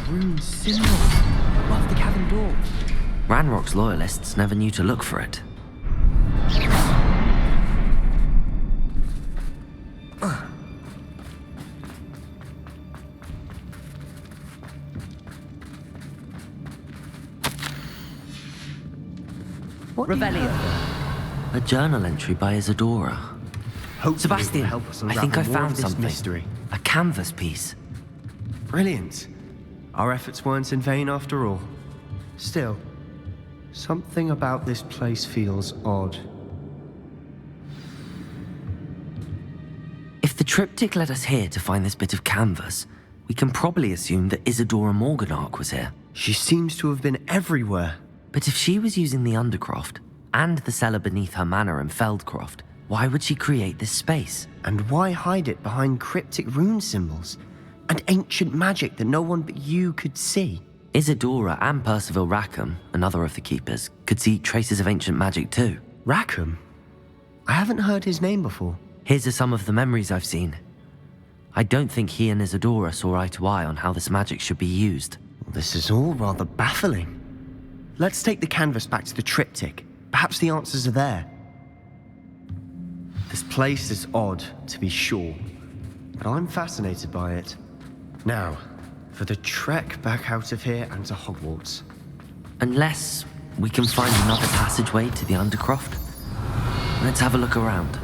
rune symbol above the cavern door. Ranrock's loyalists never knew to look for it. Revelio. A journal entry by Isadora. Hopefully Sebastian, it will help us I think I unravel more found of this something. mystery. A canvas piece. Brilliant. Our efforts weren't in vain after all. Still, something about this place feels odd. If the triptych led us here to find this bit of canvas, we can probably assume that Isadora Morganarch was here. She seems to have been everywhere. But if she was using the Undercroft, and the cellar beneath her manor in Feldcroft, why would she create this space? And why hide it behind cryptic rune symbols and ancient magic that no one but you could see? Isadora and Percival Rackham, another of the keepers, could see traces of ancient magic too. Rackham? I haven't heard his name before. Here's some of the memories I've seen. I don't think he and Isadora saw eye to eye on how this magic should be used. This is all rather baffling. Let's take the canvas back to the triptych. Perhaps the answers are there. This place is odd, to be sure, but I'm fascinated by it. Now, for the trek back out of here and to Hogwarts. Unless we can find another passageway to the Undercroft. Let's have a look around.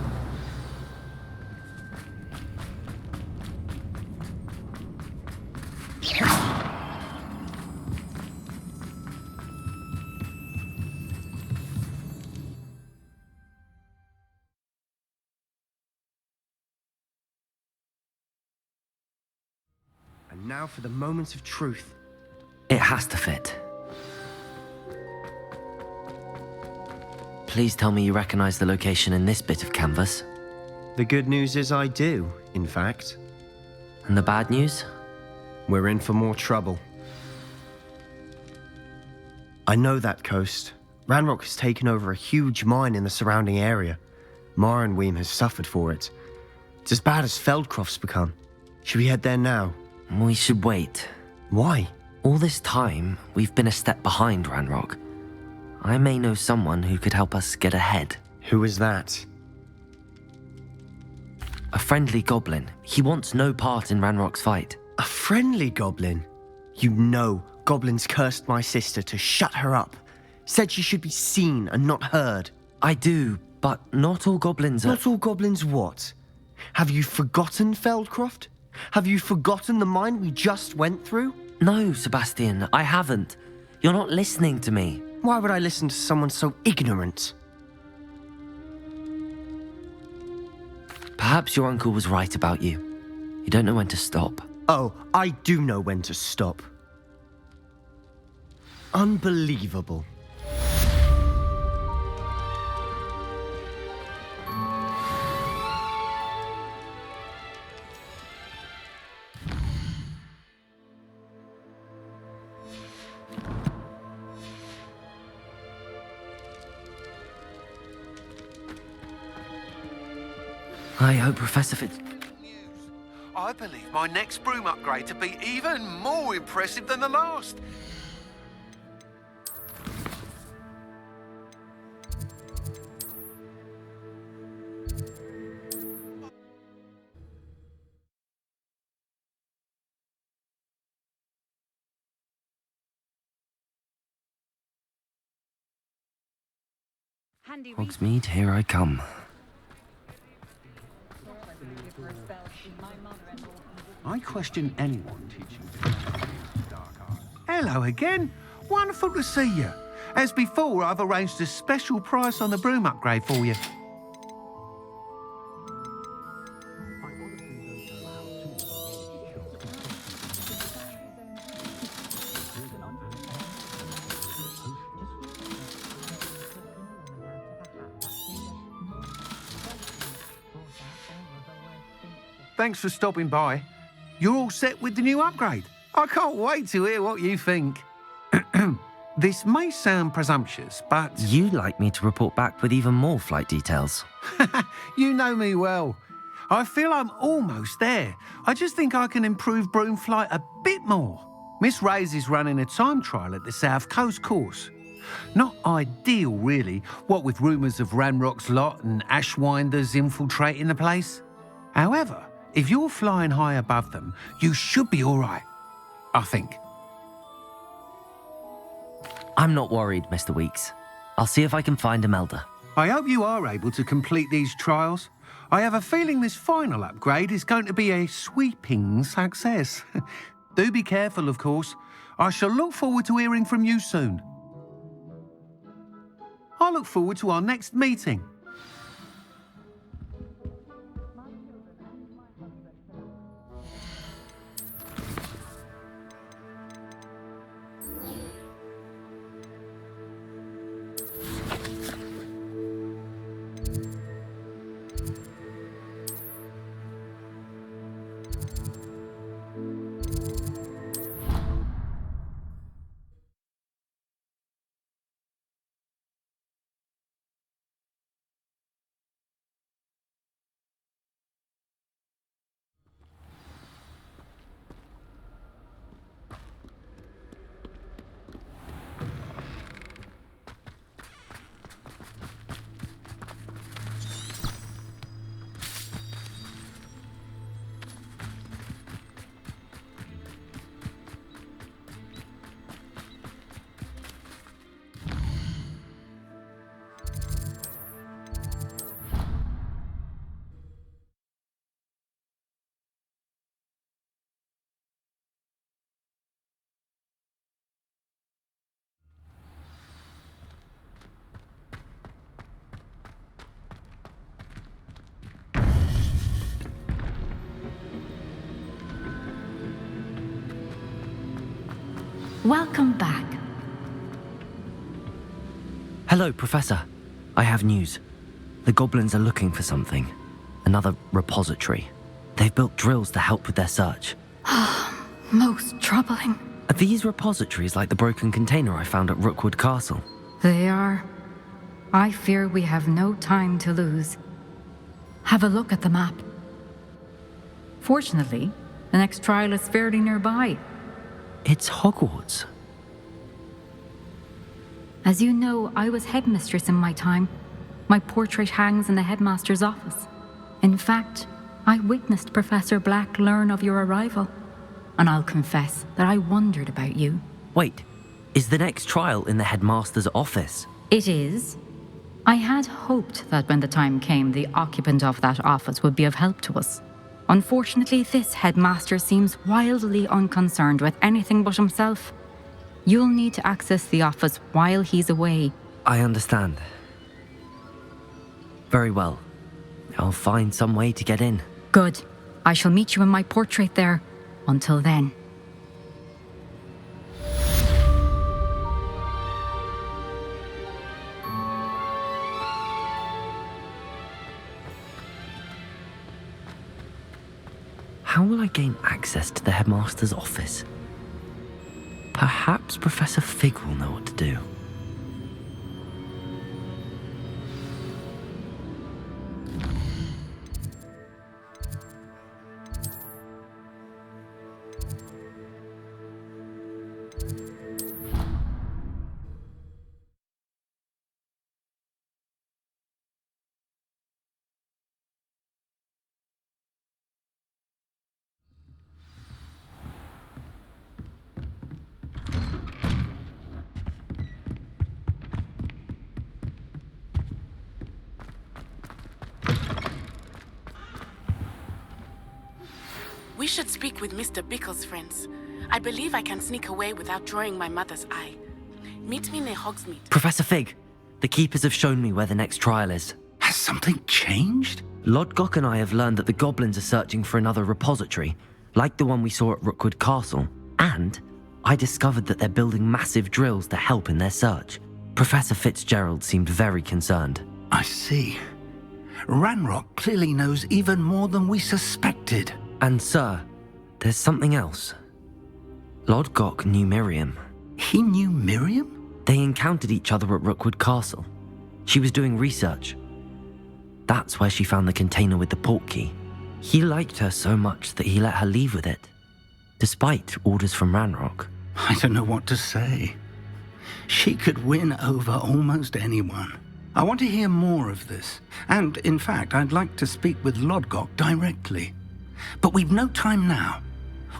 And now for the moment of truth. It has to fit. Please tell me you recognize the location in this bit of canvas. The good news is I do, in fact. And the bad news? We're in for more trouble. I know that coast. Ranrock has taken over a huge mine in the surrounding area. Mornweem has suffered for it. It's as bad as Feldcroft's become. Should we head there now? We should wait. Why? All this time, we've been a step behind Ranrock. I may know someone who could help us get ahead. Who is that? A friendly goblin. He wants no part in Ranrock's fight. A friendly goblin? You know, goblins cursed my sister to shut her up. Said she should be seen and not heard. I do, but not all goblins are... Not all goblins what? Have you forgotten Feldcroft? Have you forgotten the mine we just went through? No, Sebastian, I haven't. You're not listening to me. Why would I listen to someone so ignorant? Perhaps your uncle was right about you. You don't know when to stop. Oh, I do know when to stop. Unbelievable. I hope Professor Fitz... I believe my next broom upgrade to be even more impressive than the last. Hogsmeade, here I come. I question anyone teaching dark art. Hello again. Wonderful to see you. As before, I've arranged a special price on the broom upgrade for you. Thanks for stopping by. You're all set with the new upgrade. I can't wait to hear what you think. This may sound presumptuous, but... You'd like me to report back with even more flight details. You know me well. I feel I'm almost there. I just think I can improve broom flight a bit more. Miss Ray's is running a time trial at the South Coast course. Not ideal, really, what with rumours of Ranrock's lot and Ashwinders infiltrating the place. However, if you're flying high above them, you should be all right, I think. I'm not worried, Mr. Weeks. I'll see if I can find Imelda. I hope you are able to complete these trials. I have a feeling this final upgrade is going to be a sweeping success. Do be careful, of course. I shall look forward to hearing from you soon. I look forward to our next meeting. Welcome back. Hello, Professor. I have news. The goblins are looking for something. Another repository. They've built drills to help with their search. Most troubling. Are these repositories like the broken container I found at Rookwood Castle? They are. I fear we have no time to lose. Have a look at the map. Fortunately, the next trial is fairly nearby. It's Hogwarts. As you know, I was headmistress in my time. My portrait hangs in the headmaster's office. In fact, I witnessed Professor Black learn of your arrival. And I'll confess that I wondered about you. Wait, is the next trial in the headmaster's office? It is. I had hoped that when the time came, the occupant of that office would be of help to us. Unfortunately, this headmaster seems wildly unconcerned with anything but himself. You'll need to access the office while he's away. I understand. Very well. I'll find some way to get in. Good. I shall meet you in my portrait there. Until then. How will I gain access to the headmaster's office? Perhaps Professor Fig will know what to do. We should speak with Mr. Bickle's friends. I believe I can sneak away without drawing my mother's eye. Meet me near Hogsmeade. Professor Fig, the keepers have shown me where the next trial is. Has something changed? Lodgok and I have learned that the goblins are searching for another repository, like the one we saw at Rookwood Castle. And I discovered that they're building massive drills to help in their search. Professor Fitzgerald seemed very concerned. I see. Ranrock clearly knows even more than we suspected. And sir, there's something else. Lodgok knew Miriam. He knew Miriam? They encountered each other at Rookwood Castle. She was doing research. That's where she found the container with the portkey. He liked her so much that he let her leave with it, despite orders from Ranrock. I don't know what to say. She could win over almost anyone. I want to hear more of this. And, in fact, I'd like to speak with Lodgok directly. But we've no time now.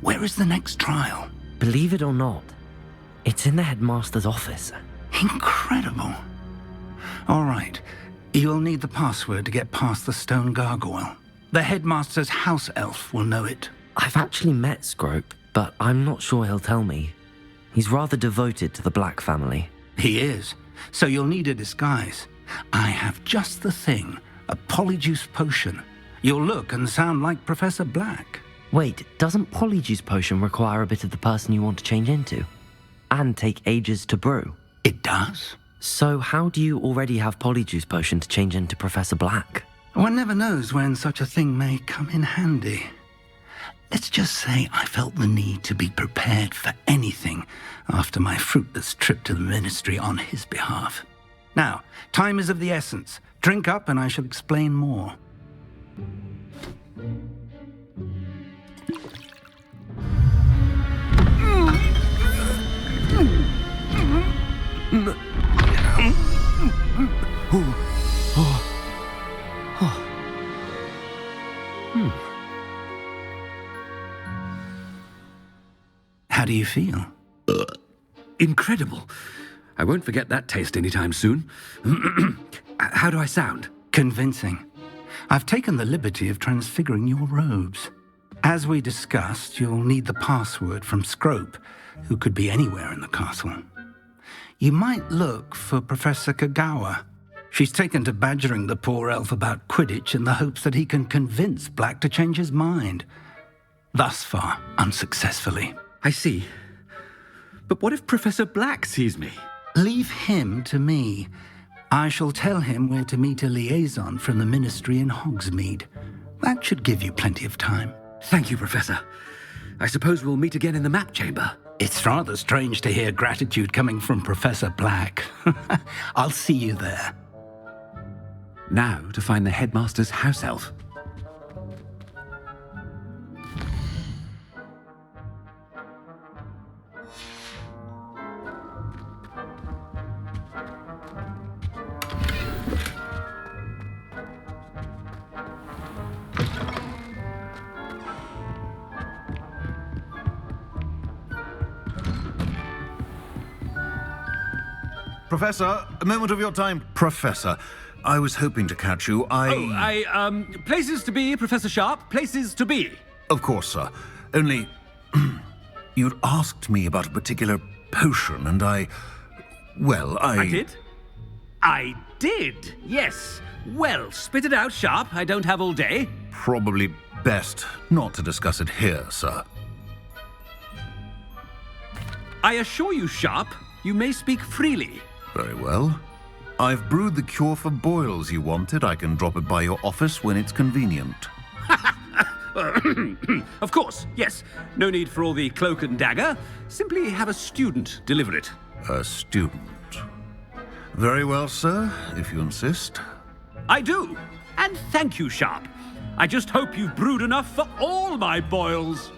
Where is the next trial? Believe it or not, it's in the headmaster's office. Incredible. All right. You'll need the password to get past the stone gargoyle. The headmaster's house elf will know it. I've actually met Scrope, but I'm not sure he'll tell me. He's rather devoted to the Black family. He is. So you'll need a disguise. I have just the thing. A polyjuice potion. You'll look and sound like Professor Black. Wait, doesn't Polyjuice Potion require a bit of the person you want to change into? And take ages to brew? It does. So how do you already have Polyjuice Potion to change into Professor Black? One never knows when such a thing may come in handy. Let's just say I felt the need to be prepared for anything after my fruitless trip to the ministry on his behalf. Now, time is of the essence. Drink up and I shall explain more. How do you feel? Incredible. I won't forget that taste anytime soon. How do I sound? Convincing. I've taken the liberty of transfiguring your robes. As we discussed, you'll need the password from Scrope, who could be anywhere in the castle. You might look for Professor Kagawa. She's taken to badgering the poor elf about Quidditch in the hopes that he can convince Black to change his mind. Thus far, unsuccessfully. I see. But what if Professor Black sees me? Leave him to me. I shall tell him where to meet a liaison from the ministry in Hogsmeade. That should give you plenty of time. Thank you, Professor. I suppose we'll meet again in the map chamber. It's rather strange to hear gratitude coming from Professor Black. I'll see you there. Now to find the headmaster's house elf. Professor, a moment of your time. Professor, I was hoping to catch you. Places to be, Professor Sharp, places to be. Of course, sir. Only, you'd asked me about a particular potion, and I did? I did, yes. Well, spit it out, Sharp. I don't have all day. Probably best not to discuss it here, sir. I assure you, Sharp, you may speak freely. Very well. I've brewed the cure for boils you wanted. I can drop it by your office when it's convenient. Of course, yes. No need for all the cloak and dagger. Simply have a student deliver it. A student. Very well, sir, if you insist. I do. And thank you, Sharp. I just hope you've brewed enough for all my boils.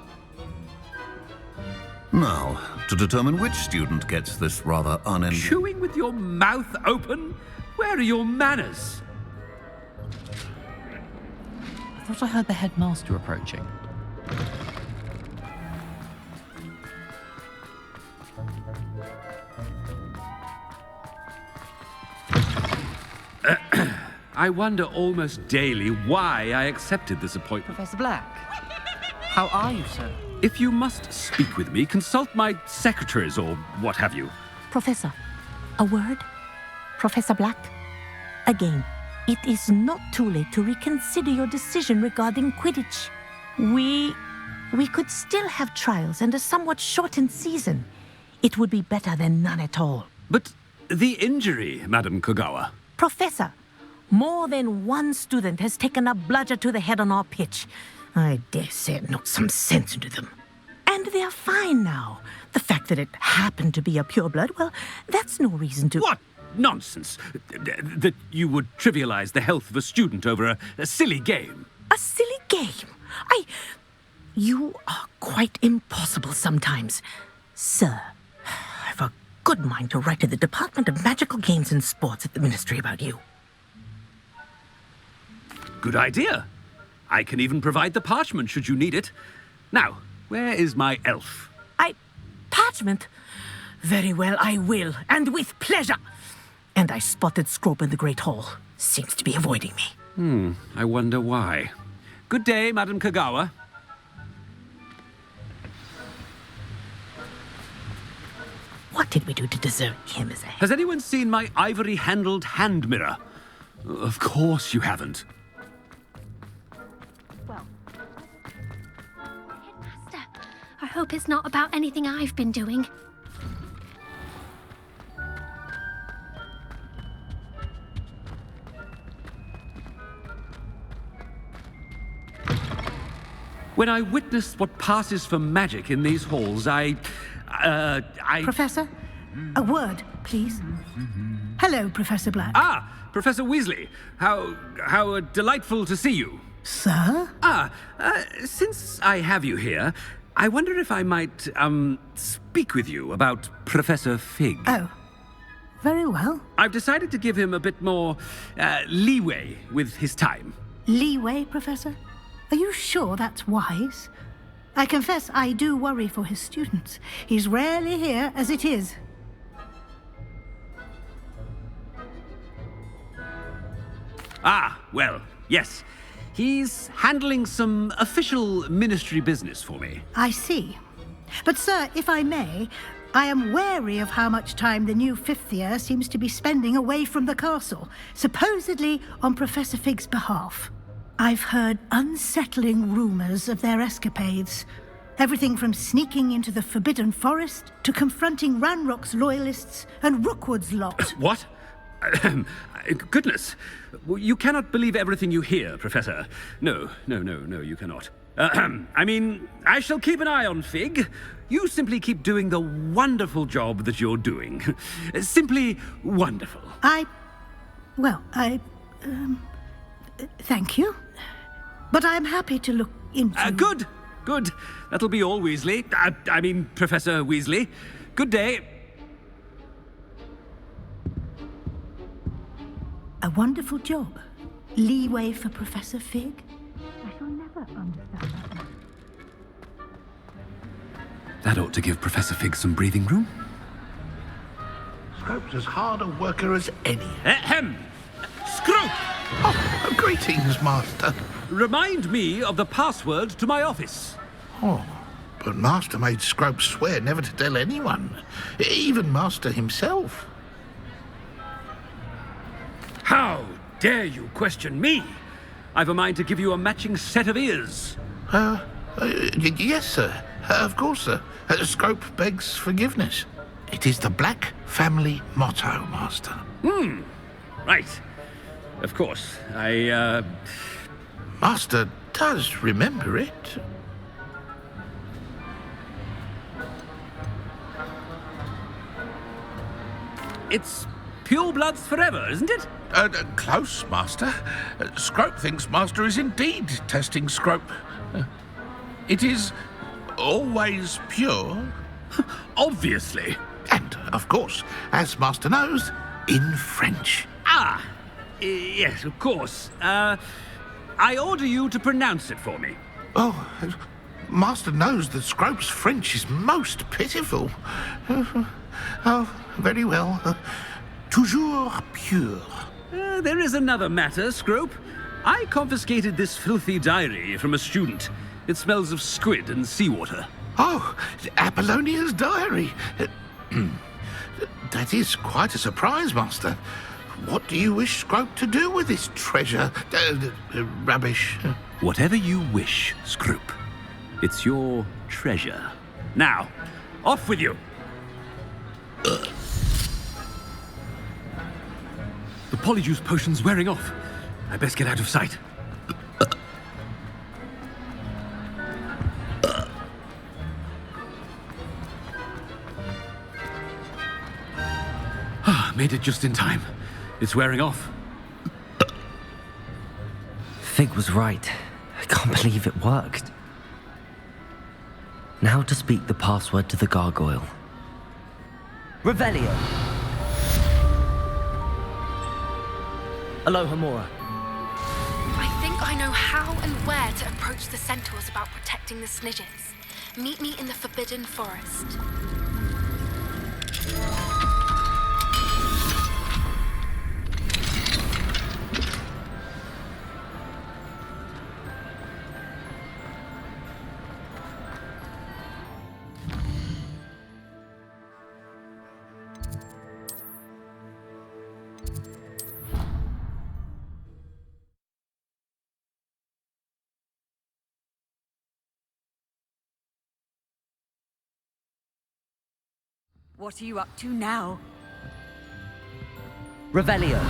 Now, to determine which student gets this rather Chewing with your mouth open? Where are your manners? I thought I heard the headmaster approaching. I wonder almost daily why I accepted this appointment. Professor Black, how are you, sir? If you must speak with me, consult my secretaries or what have you. Professor, a word? Professor Black? Again, it is not too late to reconsider your decision regarding Quidditch. We could still have trials and a somewhat shortened season. It would be better than none at all. But the injury, Madam Kagawa. Professor, more than one student has taken a bludger to the head on our pitch. I dare say it knocked some sense into them. And they're fine now. The fact that it happened to be a pureblood, well, that's no reason to... What nonsense! That you would trivialize the health of a student over a silly game. A silly game? You are quite impossible sometimes. Sir, I've a good mind to write to the Department of Magical Games and Sports at the Ministry about you. Good idea. I can even provide the parchment should you need it. Now, where is my elf? Parchment? Very well, I will, and with pleasure. And I spotted Scrope in the Great Hall. Seems to be avoiding me. I wonder why. Good day, Madam Kagawa. What did we do to deserve him as a... Has anyone seen my ivory-handled hand mirror? Of course you haven't. Headmaster, I hope it's not about anything I've been doing. When I witnessed what passes for magic in these halls, I... Professor, a word, please. Hello, Professor Black. Ah, Professor Weasley. How delightful to see you. Sir? Since I have you here, I wonder if I might, speak with you about Professor Fig. Oh, very well. I've decided to give him a bit more, leeway with his time. Leeway, Professor? Are you sure that's wise? I confess I do worry for his students. He's rarely here as it is. Ah, well, yes. He's handling some official ministry business for me. I see. But, sir, if I may, I am wary of how much time the new fifth year seems to be spending away from the castle, supposedly on Professor Fig's behalf. I've heard unsettling rumors of their escapades. Everything from sneaking into the Forbidden Forest to confronting Ranrock's loyalists and Rookwood's lot. What? Goodness. You cannot believe everything you hear, Professor. No, you cannot. I mean, I shall keep an eye on Fig. You simply keep doing the wonderful job that you're doing. Simply wonderful. Thank you. But I'm happy to look into... Good. That'll be all, Weasley. I mean, Professor Weasley. Good day. A wonderful job. Leeway for Professor Fig. I shall never understand that. That ought to give Professor Fig some breathing room. Scrope's as hard a worker as any. Ahem! Scrope! Oh, greetings, Master. Remind me of the password to my office. Oh, but Master made Scrope swear never to tell anyone, even Master himself. How dare you question me? I've a mind to give you a matching set of ears. Yes, sir. Of course, sir. Scrope begs forgiveness. It is the Black family motto, Master. Right. Of course. Master does remember it. It's pure bloods forever, isn't it? Close, Master. Scrope thinks Master is indeed testing Scrope. It is always pure. Obviously. And, of course, as Master knows, in French. Yes, of course. I order you to pronounce it for me. Oh, Master knows that Scrope's French is most pitiful. Oh, very well. Toujours pure. There is another matter, Scrope. I confiscated this filthy diary from a student. It smells of squid and seawater. Oh, Apollonia's diary. That is quite a surprise, Master. What do you wish Scrope to do with this treasure? Rubbish. Whatever you wish, Scrope. It's your treasure. Now, off with you. The polyjuice potion's wearing off. I best get out of sight. Made it just in time. It's wearing off. Fig was right. I can't believe it worked. Now to speak the password to the gargoyle. Revelio. Aloha Mora. I think I know how and where to approach the centaurs about protecting the Snidgets. Meet me in the Forbidden Forest. What are you up to now? Revelio.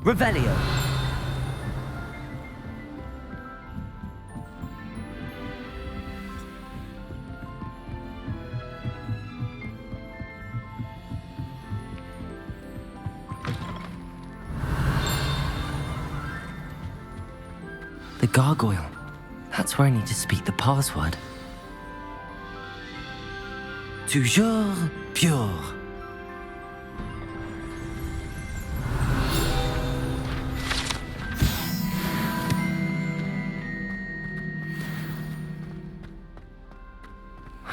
Revelio. The gargoyle. That's where I need to speak the password. Toujours pure.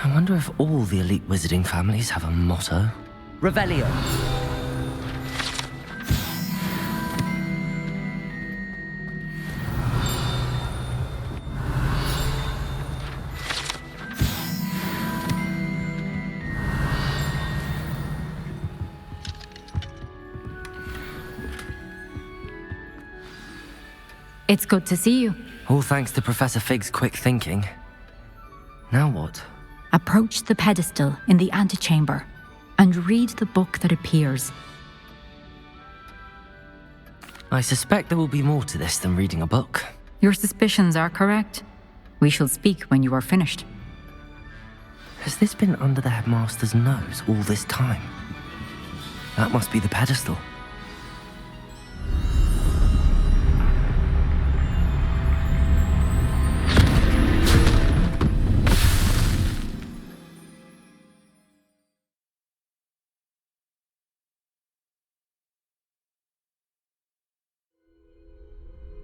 I wonder if all the elite wizarding families have a motto. Revelio. It's good to see you. All thanks to Professor Fig's quick thinking. Now what? Approach the pedestal in the antechamber and read the book that appears. I suspect there will be more to this than reading a book. Your suspicions are correct. We shall speak when you are finished. Has this been under the headmaster's nose all this time? That must be the pedestal.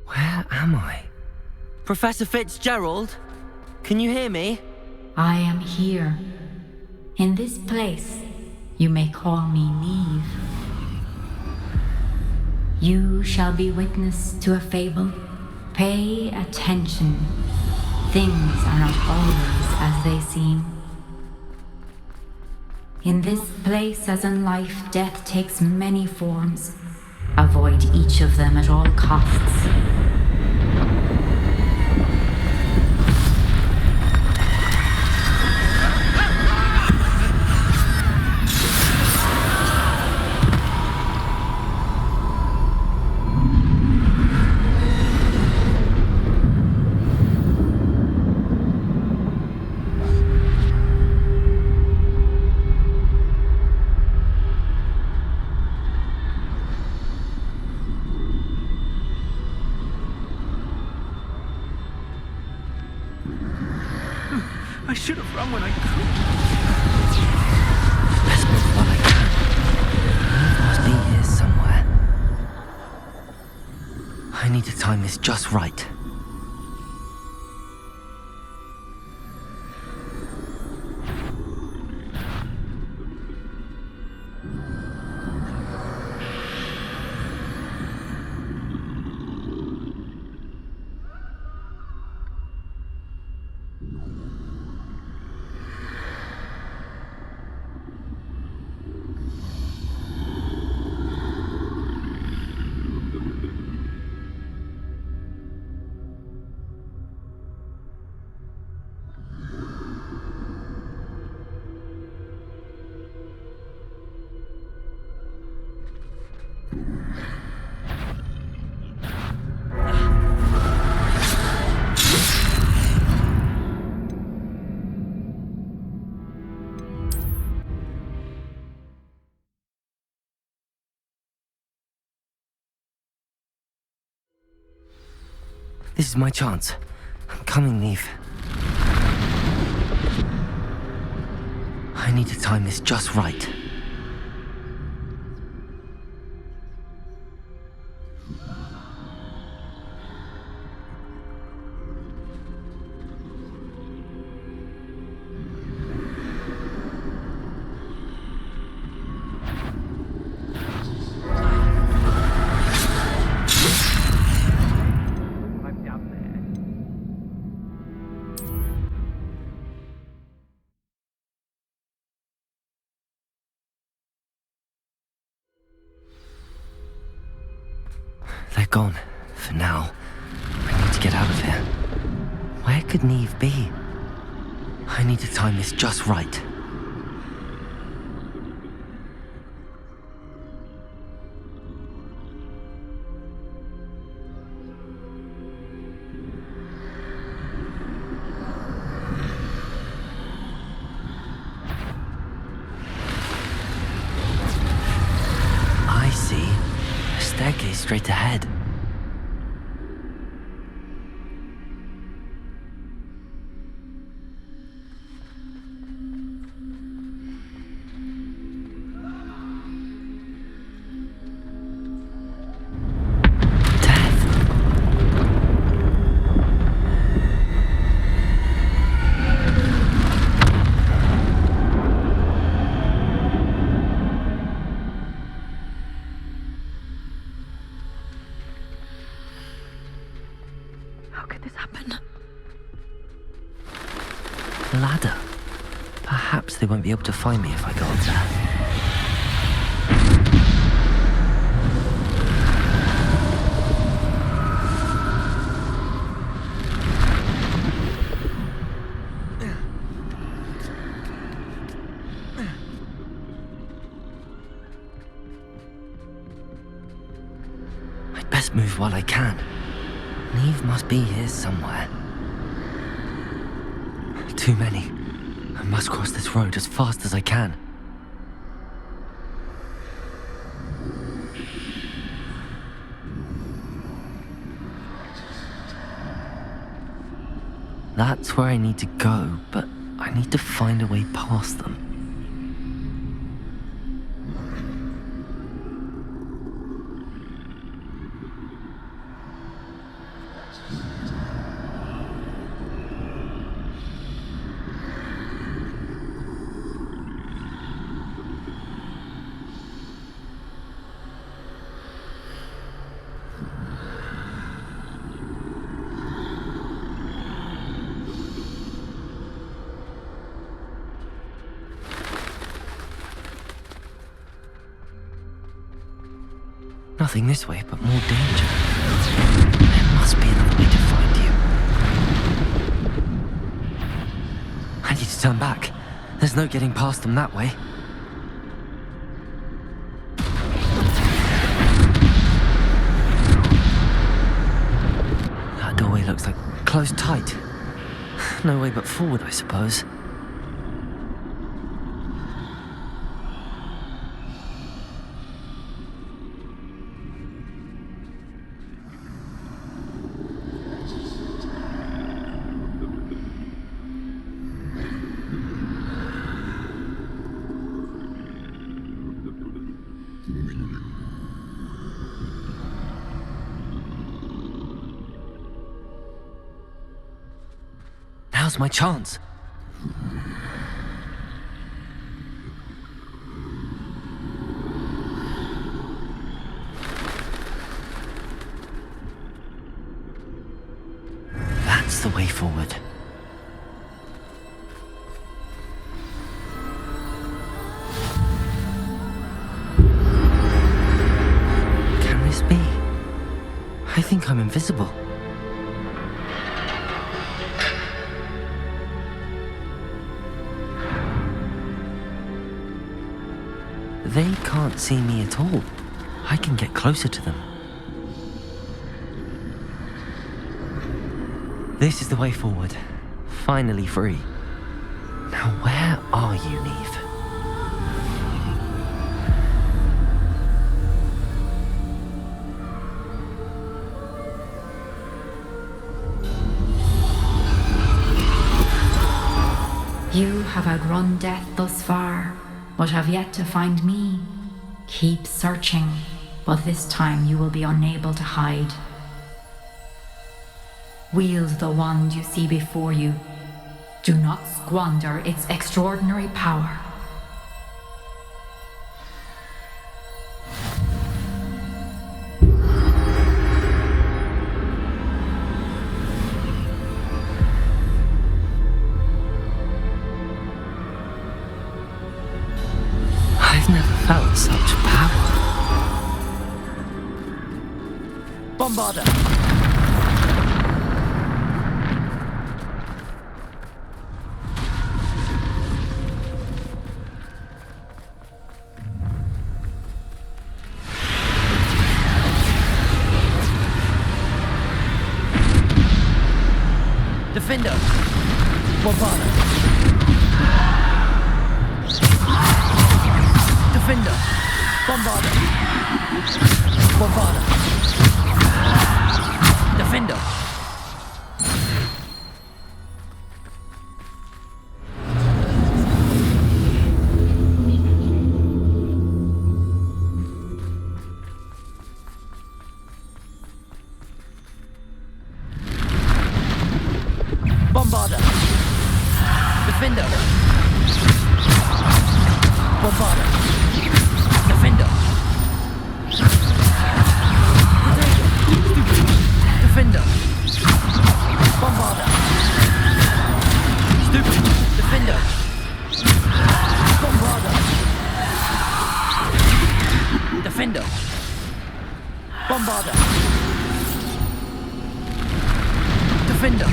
Where am I? Professor Fitzgerald? Can you hear me? I am here. In this place, you may call me Neve. You shall be witness to a fable. Pay attention. Things are not always as they seem. In this place, as in life, death takes many forms. Avoid each of them at all costs. I should have run when I could. Let's move while I can. He must be here somewhere. I need to time this just right. This is my chance. I'm coming, Neve. I need to time this just right. They're gone, for now. I need to get out of here. Where could Neve be? I need to time this just right. I see. A staircase straight ahead. Ladder. Perhaps they won't be able to find me if I go up there. I'd best move while I can. Neve must be here somewhere. Too many. I must cross this road as fast as I can. That's where I need to go, but I need to find a way past them. Nothing this way, but more danger. There must be another way to find you. I need to turn back. There's no getting past them that way. That doorway looks like closed tight. No way but forward, I suppose. Now's my chance. That's the way forward. Can this be? I think I'm invisible. They can't see me at all. I can get closer to them. This is the way forward. Finally free. Now where are you, Neve? You have outrun death thus far, but have yet to find me. Keep searching, but this time you will be unable to hide. Wield the wand you see before you. Do not squander its extraordinary power. I've never felt such power. Bombarder! Defender! Bombarder! Defender! Bombarder! Bombarder! Defender! Bombarder! Defender! Bombarder! Defender! Defender! Bombarder! Stupid! Defender! Bombarder! Defender! Bombarder! Defender!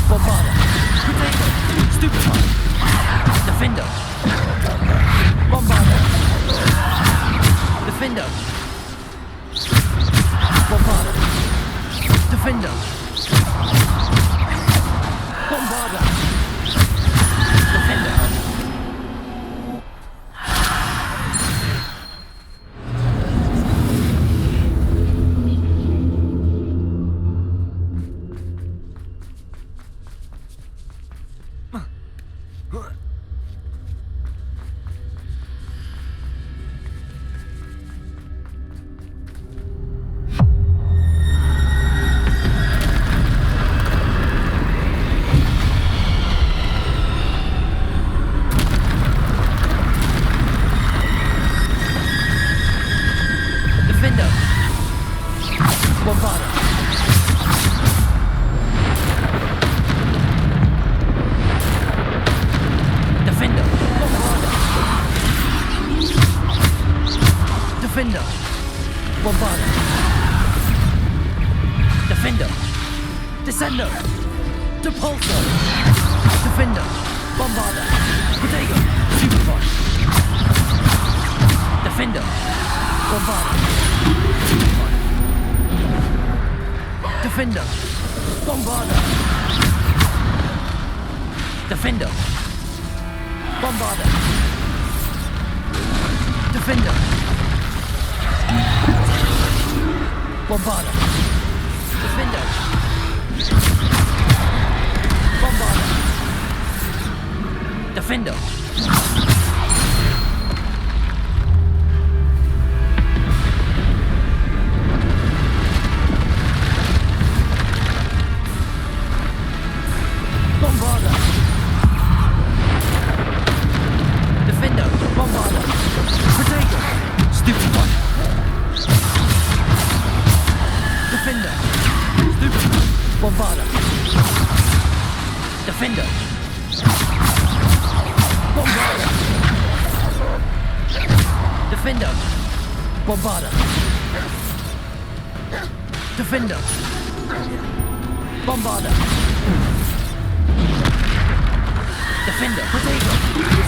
Bombarder! Potato! Stupefy! Defender! Bombarder! Defender! Bombarder! Defender! Bombarder! Defender! Defender! Bombarder! Defender! Bombarder! Defender! Bombarder! Defender! Descender! Depulso! Defender! Bombarder! Potato! Superfly! Defender! Bombarder! Defender! Bombarder! Defender! Bombarder! Defender! Bombarder! Defender! Bombarder! Defender! Bombarder! Defender! Bombarder! Potato! Stupid one! Defender! Stupid one! Bombarder! Defender! Bombarder! Defender! Bombarder! Defender! Bombarder! Defender! Potato!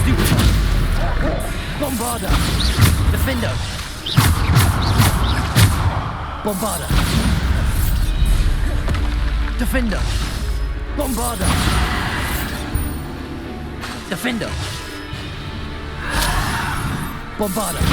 Stupid one! Bombarder! Defender! Bombarder! Defender! Bombarder! Defender! Bombarder!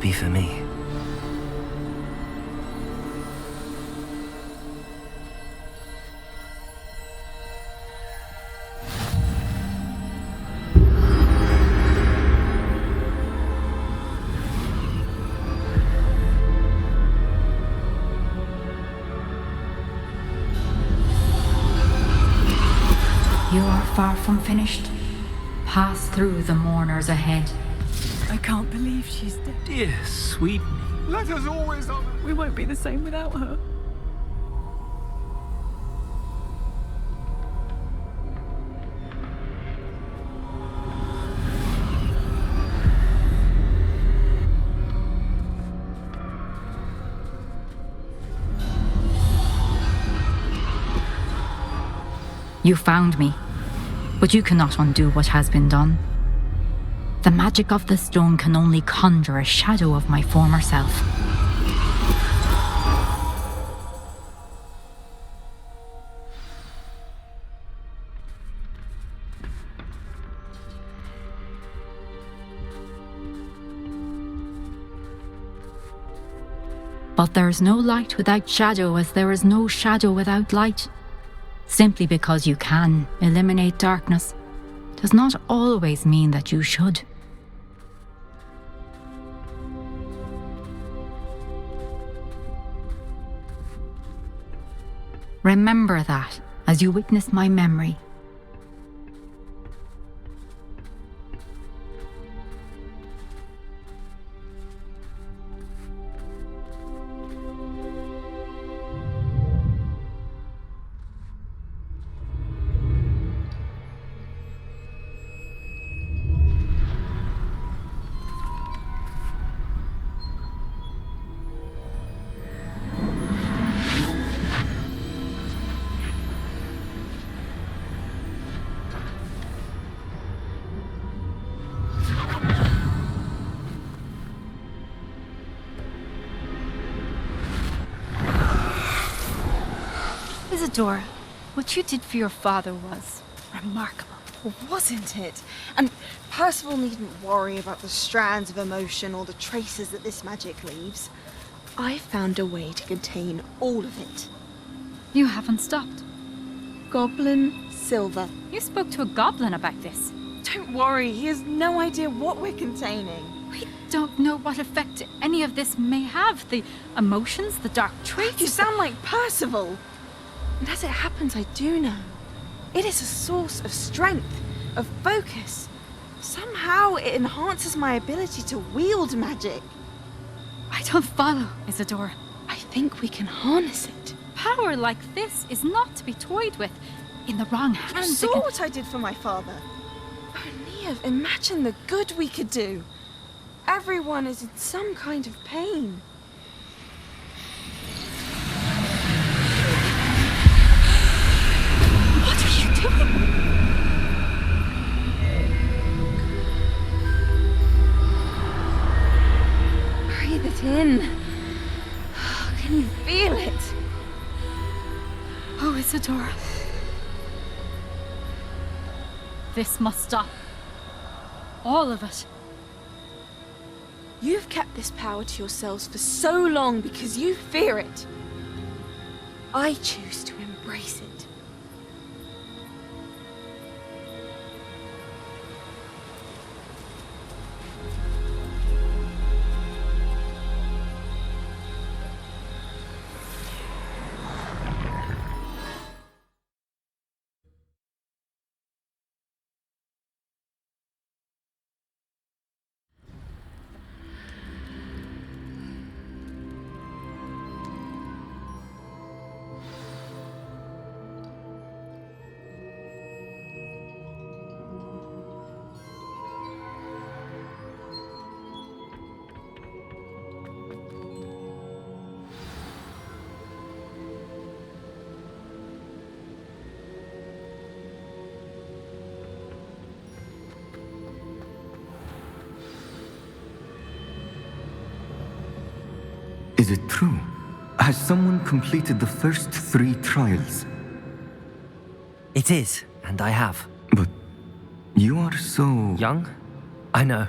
be for me. You are far from finished. Pass through the mourners ahead. I can't believe she's dead. Dear sweet me. Let us always honor. We won't be the same without her. You found me, but you cannot undo what has been done. The magic of the stone can only conjure a shadow of my former self. But there is no light without shadow, as there is no shadow without light. Simply because you can eliminate darkness does not always mean that you should. Remember that as you witness my memory. Isadora, what you did for your father was remarkable, wasn't it? And Percival needn't worry about the strands of emotion or the traces that this magic leaves. I found a way to contain all of it. You haven't stopped. Goblin Silver. You spoke to a goblin about this. Don't worry, he has no idea what we're containing. We don't know what effect any of this may have. The emotions, the dark traits. You sound like Percival. And as it happens, I do know. It is a source of strength, of focus. Somehow it enhances my ability to wield magic. I don't follow, Isadora. I think we can harness it. Power like this is not to be toyed with. In the wrong hands. You saw what I did for my father. Oh, Neve, imagine the good we could do. Everyone is in some kind of pain. What are you doing? Breathe it in. Can you feel it? Oh, Isadora. This must stop. All of it. You've kept this power to yourselves for so long because you fear it. I choose to embrace it. Is it true? Has someone completed the first 3 trials? It is, and I have. But you are so... Young? I know.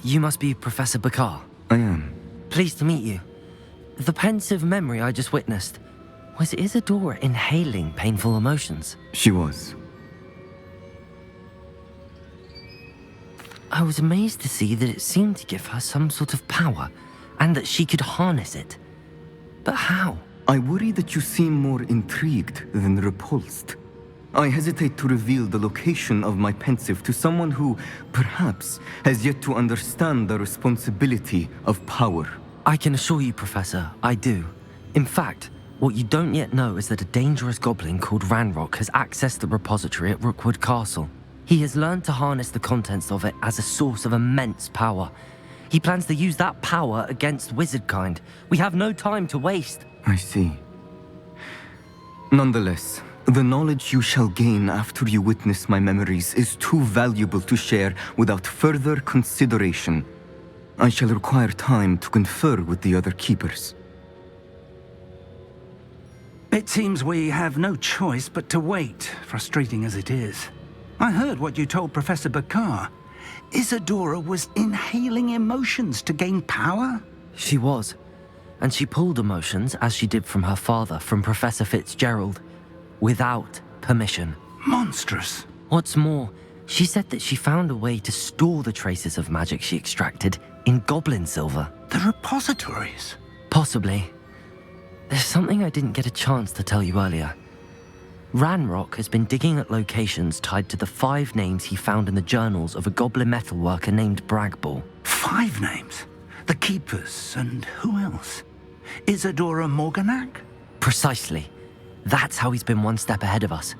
You must be Professor Bakar. I am. Pleased to meet you. The pensive memory I just witnessed, was Isadora inhaling painful emotions? She was. I was amazed to see that it seemed to give her some sort of power, and that she could harness it. But how? I worry that you seem more intrigued than repulsed. I hesitate to reveal the location of my pensive to someone who, perhaps, has yet to understand the responsibility of power. I can assure you, Professor, I do. In fact, what you don't yet know is that a dangerous goblin called Ranrock has accessed the repository at Rookwood Castle. He has learned to harness the contents of it as a source of immense power. He plans to use that power against wizardkind. We have no time to waste. I see. Nonetheless, the knowledge you shall gain after you witness my memories is too valuable to share without further consideration. I shall require time to confer with the other keepers. It seems we have no choice but to wait, frustrating as it is. I heard what you told Professor Bakar. Isadora was inhaling emotions to gain power? She was. And she pulled emotions, as she did from her father, from Professor Fitzgerald, without permission. Monstrous. What's more, she said that she found a way to store the traces of magic she extracted in goblin silver. The repositories? Possibly. There's something I didn't get a chance to tell you earlier. Ranrock has been digging at locations tied to the 5 names he found in the journals of a goblin metalworker named Bragball. 5 names? The Keepers, and who else? Isadora Morganac? Precisely. That's how he's been one step ahead of us.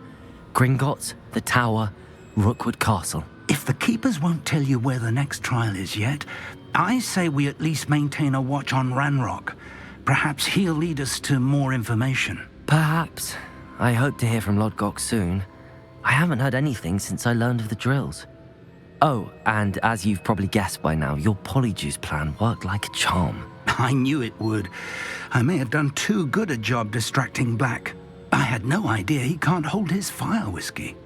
Gringotts, the Tower, Rookwood Castle. If the Keepers won't tell you where the next trial is yet, I say we at least maintain a watch on Ranrock. Perhaps he'll lead us to more information. Perhaps. I hope to hear from Lodgok soon. I haven't heard anything since I learned of the drills. Oh, and as you've probably guessed by now, your Polyjuice plan worked like a charm. I knew it would. I may have done too good a job distracting Black. I had no idea he can't hold his fire whiskey.